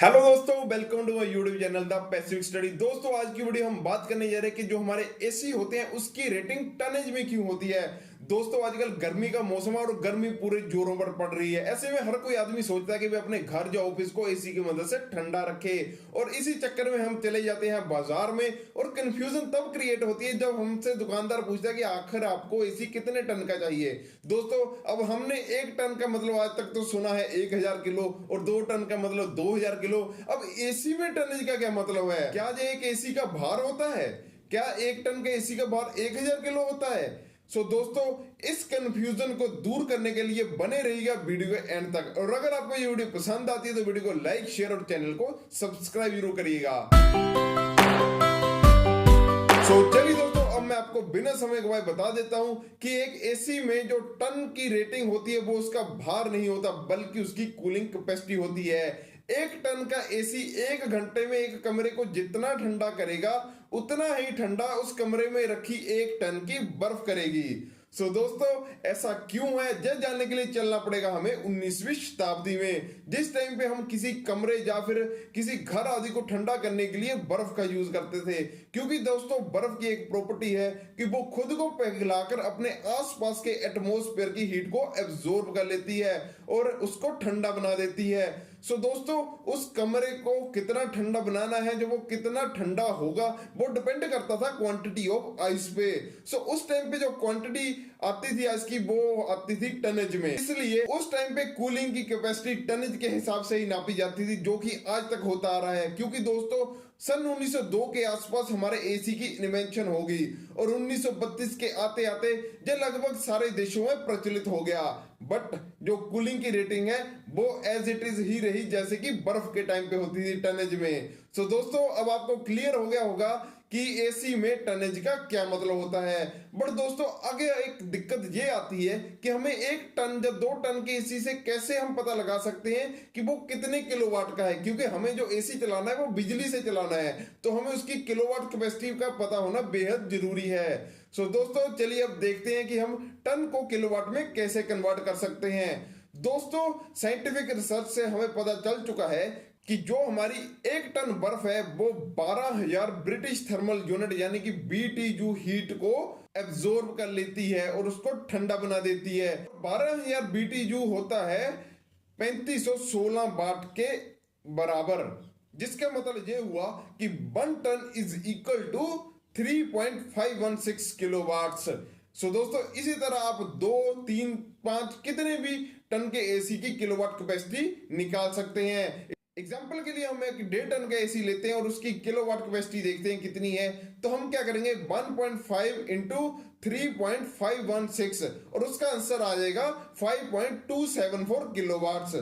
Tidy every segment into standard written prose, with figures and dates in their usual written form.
Hello दोस्तों, welcome to my YouTube channel the passive study. दोस्तों, आज की वीडियो हम बात करने जा रहे हैं कि जो हमारे एसी होते हैं उसकी रेटिंग टनेज में क्यों होती है। दोस्तों, आजकल गर्मी का मौसम है और गर्मी पूरे जोरों पर पड़ रही है। ऐसे में हर कोई आदमी सोचता है कि वे अपने घर या ऑफिस को एसी की मदद से ठंडा रखे, और इसी चक्कर में हम चले जाते हैं बाजार में। और कंफ्यूजन तब क्रिएट होती है जब हमसे दुकानदार पूछता है कि आखिर आपको एसी कितने टन का चाहिए। दोस्तों, अब हमने 1 टन का मतलब आज तक तो सुना है 1000 किलो, और 2 टन का मतलब 2000 किलो। अब एसी में टनेज का क्या मतलब है? क्या ये एक एसी का भार होता है? क्या 1 टन के एसी का भार 1000 किलो होता है? दोस्तों, इस कंफ्यूजन को दूर करने के लिए बने रहिएगा वीडियो के एंड तक। और अगर आपको ये वीडियो पसंद आती है तो वीडियो को लाइक, शेयर और चैनल को सब्सक्राइब जरूर करिएगा। चलिए दोस्तों, अब मैं आपको बिना समय गवाए बता देता हूं कि एक एसी में जो टन की रेटिंग होती है वो उसका भार नहीं होता, बल्कि उसकी कूलिंग कैपेसिटी होती है। 1 टन का एसी 1 घंटे में एक कमरे को जितना ठंडा करेगा, उतना ही ठंडा उस कमरे में रखी 1 टन की बर्फ करेगी। दोस्तों, ऐसा क्यों है, यह जानने के लिए चलना पड़ेगा हमें 19वीं शताब्दी में, जिस टाइम पे हम किसी कमरे या फिर किसी घर आदि को ठंडा करने के लिए बर्फ का यूज करते थे। क्योंकि दोस्तों, बर्फ की एक प्रॉपर्टी है कि वो खुद को पिघलाकर अपने आसपास के एटमॉस्फेयर की हीट को एब्जॉर्ब कर लेती है और उसको ठंडा बना देती है। दोस्तों, उस कमरे को कितना ठंडा बनाना है, जो वो कितना ठंडा होगा, वो डिपेंड करता था क्वांटिटी ऑफ आइस पे। उस टाइम पे जो क्वांटिटी आती थी आइस की, वो आती थी टनेज में। इसलिए उस टाइम पे कूलिंग की कैपेसिटी टनेज के हिसाब से ही नापी जाती थी, जो कि आज तक होता आ रहा है। क्योंकि दोस्तों, सन 1902 के आसपास हमारे एसी की इन्वेंशन हो गई, और 1932 के आते आते ये लगभग सारे देशों में प्रचलित हो गया। बट जो कूलिंग की रेटिंग है वो एज इट इज ही रही, जैसे कि बर्फ के टाइम पे होती थी टनेज में। दोस्तों, अब आपको क्लियर हो गया होगा कि एसी में टनेज का क्या मतलब होता है। बट दोस्तों, आगे एक दिक्कत ये आती है कि हमें 1 टन या 2 टन के एसी से कैसे हम पता लगा सकते हैं कि वो कितने किलोवाट का है। क्योंकि हमें जो एसी चलाना है वो बिजली से चलाना है, तो हमें उसकी किलोवाट कैपेसिटी का पता होना बेहद जरूरी है। दोस्तों, चलिए अब देखते हैं कि हम टन को किलोवाट में कैसे कन्वर्ट कर सकते हैं। दोस्तों, साइंटिफिक रिसर्च से हमें पता चल चुका है कि जो हमारी 1 टन बर्फ है वो 12,000 ब्रिटिश थर्मल यूनिट यानी कि BTU हीट को एब्जॉर्ब कर लेती है और उसको ठंडा बना देती है। 12,000 BTU होता है 3516 वाट के बराबर, जिसका मतलब ये हुआ कि 1 ton is equal to 3.516 kilowatts. दोस्तों, इसी तरह आप 2, 3, 5 कितने भी टन के एसी की किलोवाट कैपेसिटी निकाल सकते हैं। एग्जाम्पल के लिए हम एक 1.5 टन का एसी लेते हैं और उसकी किलोवाट कैपेसिटी देखते हैं कितनी है। तो हम क्या करेंगे, 1.5 इंटू 3.516, और उसका आंसर आ जाएगा 5.274 किलोवाट्स।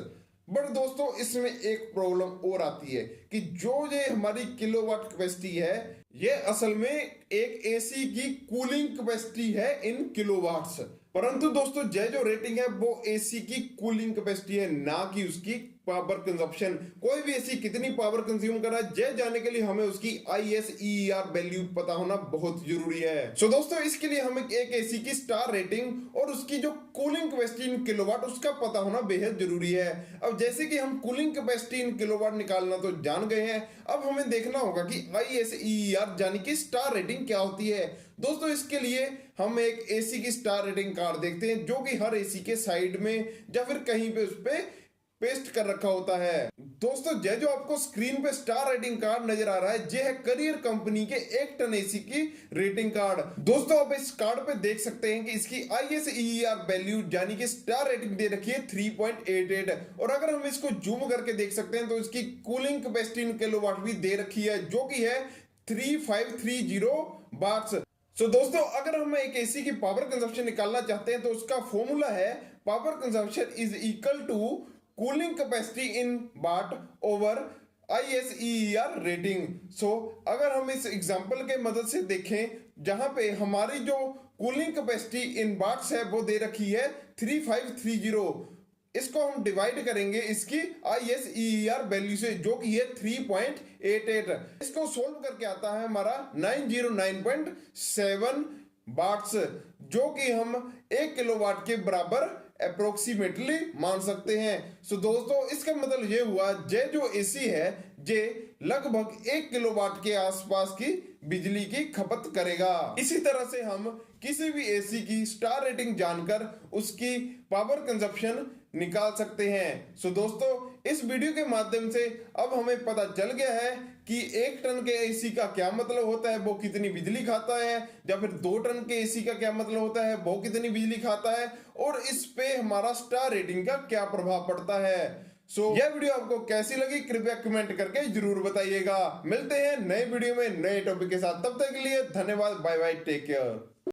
बट दोस्तों, इसमें एक प्रॉब्लम और आती है कि जो ये हमारी किलोवाट कैपेसिटी है, ये असल में एक एसी की कूलिंग कैपेसिटी है इन किलोवाट्स। परंतु दोस्तों, ये जो रेटिंग है वो एसी की कूलिंग कैपेसिटी है, ना कि उसकी पावर कंजप्शन। कोई भी एसी कितनी पावर कंज्यूम कर रहा है, ये जानने के लिए हमें उसकी ISEER वैल्यू पता होना बहुत जरूरी है। दोस्तों, इसके लिए हमें एक एसी की स्टार रेटिंग और उसकी जो कूलिंग कैपेसिटी इन किलोवाट, उसका पता होना बेहद जरूरी है। अब जैसे कि हम कूलिंग कैपेसिटी इन किलोवाट निकालना तो जान गए हैं, अब हमें देखना होगा कि ISEER यानी कि स्टार रेटिंग क्या होती है। दोस्तों, इसके लिए हम एक एसी की स्टार रेटिंग कार्ड देखते हैं, जो कि हर एसी के साइड में या फिर कहीं पे उस पे पेस्ट कर रखा होता है। दोस्तों, ये जो आपको स्क्रीन पे स्टार रेटिंग कार्ड नजर आ रहा है, ये है करियर कंपनी के 1 टन एसी की रेटिंग कार्ड। दोस्तों, आप इस कार्ड पे देख सकते हैं कि इसकी ISEER वैल्यू यानी कि स्टार रेटिंग दे रखी है 3.88, और अगर हम इसको जूम करके देख सकते हैं तो इसकी कूलिंग कैपेसिटी इन किलोवाट भी दे रखी है, जो कि है 3530 वाट्स। दोस्तों, अगर हम एक एसी की पावर कंजप्शन निकालना चाहते हैं तो उसका फॉर्मूला है power consumption is equal to cooling capacity in watt over ISEER rating. अगर हम इस एग्जांपल के मदद से देखें, जहां पे हमारी जो कूलिंग कैपेसिटी इन वाट्स है वो दे रखी है 3530, इसको हम डिवाइड करेंगे इसकी ISEER वैल्यू से, जो कि है 3.88। इसको सोल्व करके आता है हमारा 909.7 वाट्स, जो कि हम 1 किलोवाट के बराबर अप्रोक्सीमेटली मान सकते हैं। सो दोस्तों इसका मतलब ये हुआ जे जो एसी है जे लगभग 1 किलोवाट के आसपास की बिजली की खपत करेगा। इसी तरह से हम किसी भी एसी की स्टार रेटिंग जानकर उसकी पावर कंजप्शन निकाल सकते हैं। सो दोस्तों इस वीडियो के माध्यम से अब हमें पता चल गया है कि 1 टन के एसी का क्या मतलब होता है, वो कितनी बिजली खाता है, या फिर 2 टन के एसी का क्या मतलब होता है, वो कितनी बिजली खाता है, और इस पे हमारा स्टार रेटिंग का क्या प्रभाव पड़ता है। यह वीडियो आपको कैसी लगी कृपया कमेंट करके जरूर बताइएगा। मिलते हैं नए वीडियो में नए टॉपिक के साथ, तब तक के लिए धन्यवाद, बाय बाय, टेक केयर।